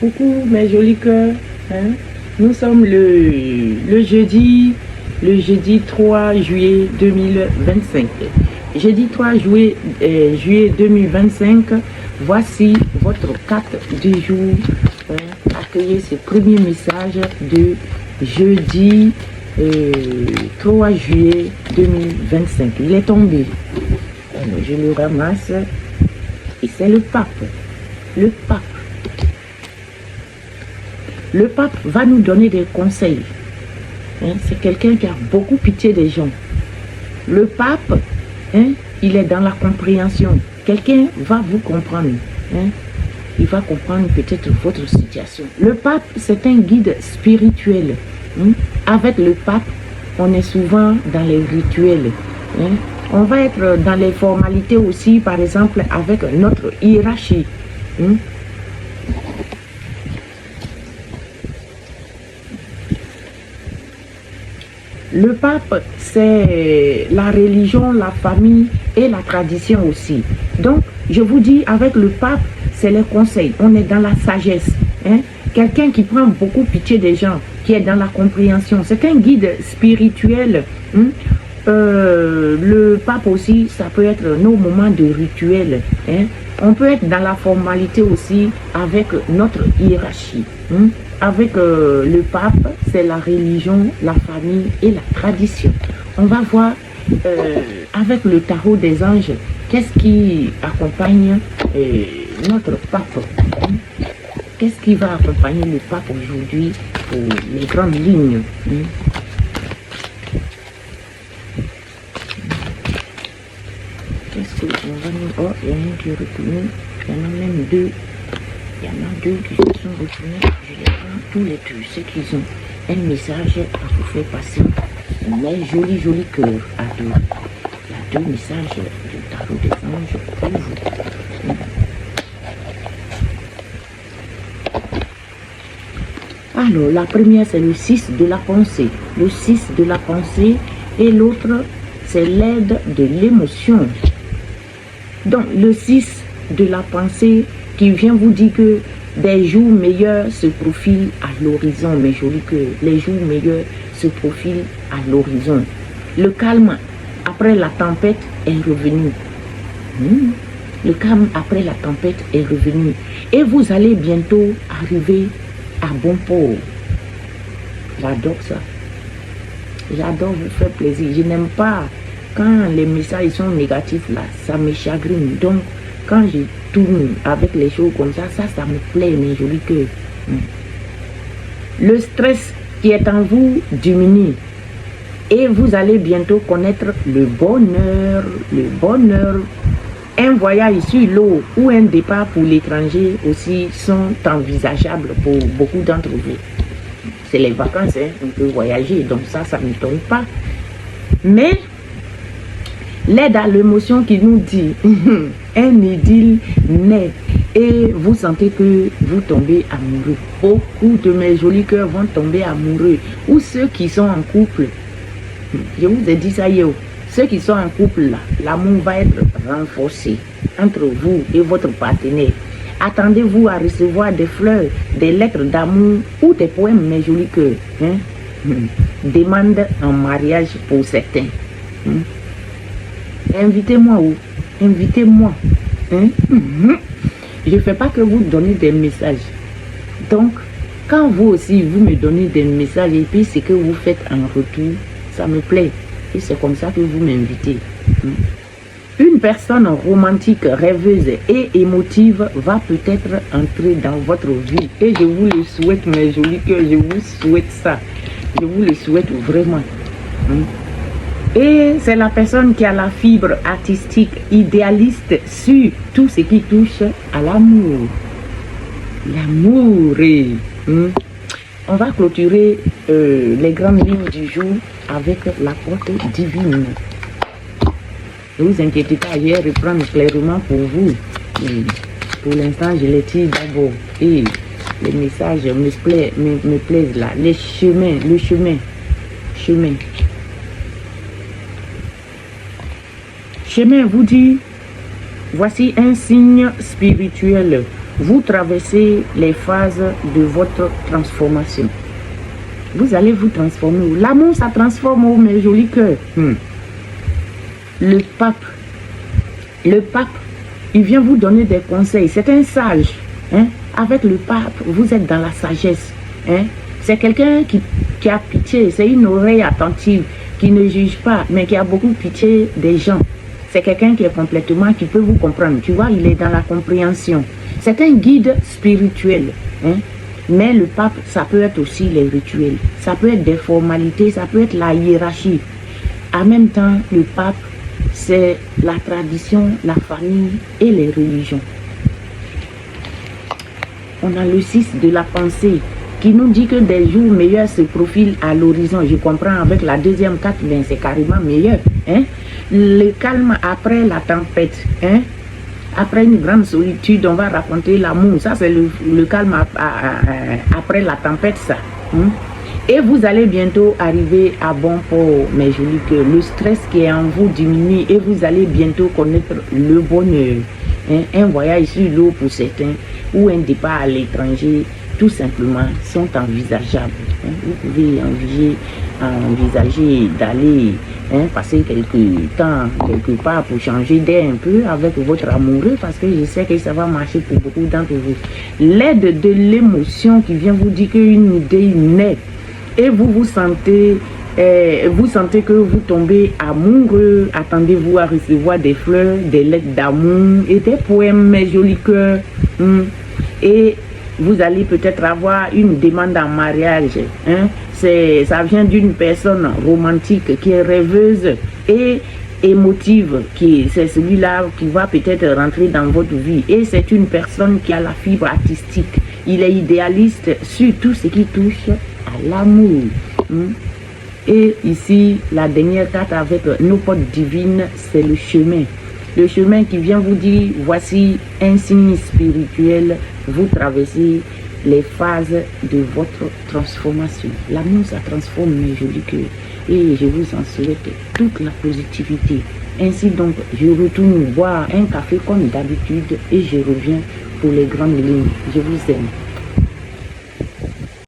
Coucou mes jolis cœurs, hein? Nous sommes le jeudi 3 juillet 2025. Jeudi 3 juillet 2025, voici votre carte du jour. Accueillez ce premier message de jeudi 3 juillet 2025. Il est tombé. Alors, je le ramasse et c'est le pape. Le pape. Le pape va nous donner des conseils. C'est quelqu'un qui a beaucoup pitié des gens. Le pape, il est dans la compréhension. Quelqu'un va vous comprendre. Il va comprendre peut-être votre situation. Le pape, c'est un guide spirituel. Avec le pape, on est souvent dans les rituels. On va être dans les formalités aussi, par exemple, avec notre hiérarchie. Le pape, c'est la religion, la famille et la tradition aussi. Donc, je vous dis, avec le pape, c'est les conseils. On est dans la sagesse. Quelqu'un qui prend beaucoup pitié des gens, qui est dans la compréhension. C'est un guide spirituel. Le pape aussi, ça peut être nos moments de rituel. On peut être dans la formalité aussi avec notre hiérarchie. Avec le pape, c'est la religion, la famille et la tradition. On va voir avec le tarot des anges, qu'est-ce qui accompagne notre pape. Qu'est-ce qui va accompagner le pape aujourd'hui pour les grandes lignes. Qu'est-ce qu'on va nous... Oh, il y en a qui est retenu. Il y en a même deux. Il y en a deux qui se sont retournés. Je les prends tous les deux. Ceux qui ont un message à vous faire passer. Mais joli cœur à deux. Il y a deux messages du tarot des anges pour vous. Alors, la première, c'est le 6 de la pensée. Le 6 de la pensée. Et l'autre, c'est l'aide de l'émotion. Donc, le 6 de la pensée qui vient vous dire que des jours meilleurs se profilent à l'horizon. Mais joli que les jours meilleurs se profilent à l'horizon. Le calme après la tempête est revenu. Le calme après la tempête est revenu. Et vous allez bientôt arriver à bon port. J'adore ça. J'adore vous faire plaisir. Je n'aime pas quand les messages sont négatifs là. Ça me chagrine. Donc, quand je tourne avec les choses comme ça, ça me plaît, mes jolis cœurs. Le stress qui est en vous diminue. Et vous allez bientôt connaître le bonheur. Le bonheur. Un voyage sur l'eau ou un départ pour l'étranger aussi sont envisageables pour beaucoup d'entre vous. C'est les vacances, on peut voyager, donc ça ne m'étonne pas. Mais l'aide à l'émotion qui nous dit un idylle naît et vous sentez que vous tombez amoureux. Beaucoup de mes jolis cœurs vont tomber amoureux. Ou ceux qui sont en couple. Je vous ai dit ça hier. Ceux qui sont en couple là, l'amour va être renforcé entre vous et votre partenaire. Attendez-vous à recevoir des fleurs, des lettres d'amour ou des poèmes, mes jolis cœurs. Demande en mariage pour certains. Invitez-moi où? Invitez-moi. Je ne fais pas que vous donnez des messages. Donc, quand vous aussi, vous me donnez des messages et puis ce que vous faites en retour, ça me plaît. Et c'est comme ça que vous m'invitez. Une personne romantique, rêveuse et émotive va peut-être entrer dans votre vie. Et je vous le souhaite, mes jolis cœurs, je vous souhaite ça. Je vous le souhaite vraiment. Et c'est la personne qui a la fibre artistique, idéaliste sur tout ce qui touche à l'amour. L'amour. On va clôturer les grandes lignes du jour avec la porte divine. Ne vous inquiétez pas, je vais reprendre clairement pour vous. Pour l'instant, je les tire d'abord. Et les messages me plaisent là. Les chemins, le chemin. Chemin vous dit, voici un signe spirituel vous traversez les phases de votre transformation. Vous allez vous transformer. L'amour, ça transforme, mes jolis cœurs. Le pape, il vient vous donner des conseils. C'est un sage. Avec le pape, vous êtes dans la sagesse. C'est quelqu'un qui a pitié. C'est une oreille attentive, qui ne juge pas, mais qui a beaucoup pitié des gens. C'est quelqu'un qui est complètement, qui peut vous comprendre. Tu vois, il est dans la compréhension. C'est un guide spirituel. Mais le pape, ça peut être aussi les rituels. Ça peut être des formalités, ça peut être la hiérarchie. En même temps, le pape, c'est la tradition, la famille et les religions. On a le 6 de la pensée qui nous dit que des jours meilleurs se profilent à l'horizon. Je comprends avec la deuxième carte, ben c'est carrément meilleur. Le calme après la tempête. Après une grande solitude, on va raconter l'amour. Ça, c'est le calme après la tempête, ça. Et vous allez bientôt arriver à bon port, mes jolis cœurs. Le stress qui est en vous diminue et vous allez bientôt connaître le bonheur. Un voyage sur l'eau pour certains ou un départ à l'étranger, tout simplement, sont envisageables. Vous pouvez envisager d'aller passer quelques temps quelque part pour changer d'air un peu avec votre amoureux, parce que je sais que ça va marcher pour beaucoup d'entre vous. L'aide de l'émotion qui vient vous dire qu'une idée naît et vous sentez que vous tombez amoureux. Attendez-vous à recevoir des fleurs, des lettres d'amour et des poèmes, mes jolis cœurs. Et vous allez peut-être avoir une demande en mariage. Ça vient d'une personne romantique qui est rêveuse et émotive. C'est celui-là qui va peut-être rentrer dans votre vie. Et c'est une personne qui a la fibre artistique. Il est idéaliste sur tout ce qui touche à l'amour. Et ici, la dernière carte avec nos potes divines, c'est le chemin. Le chemin qui vient vous dire, voici un signe spirituel, vous traversez les phases de votre transformation. L'amour, ça transforme, mes jolis cœurs. Et je vous en souhaite toute la positivité. Ainsi donc, je retourne boire un café comme d'habitude et je reviens pour les grandes lignes. Je vous aime.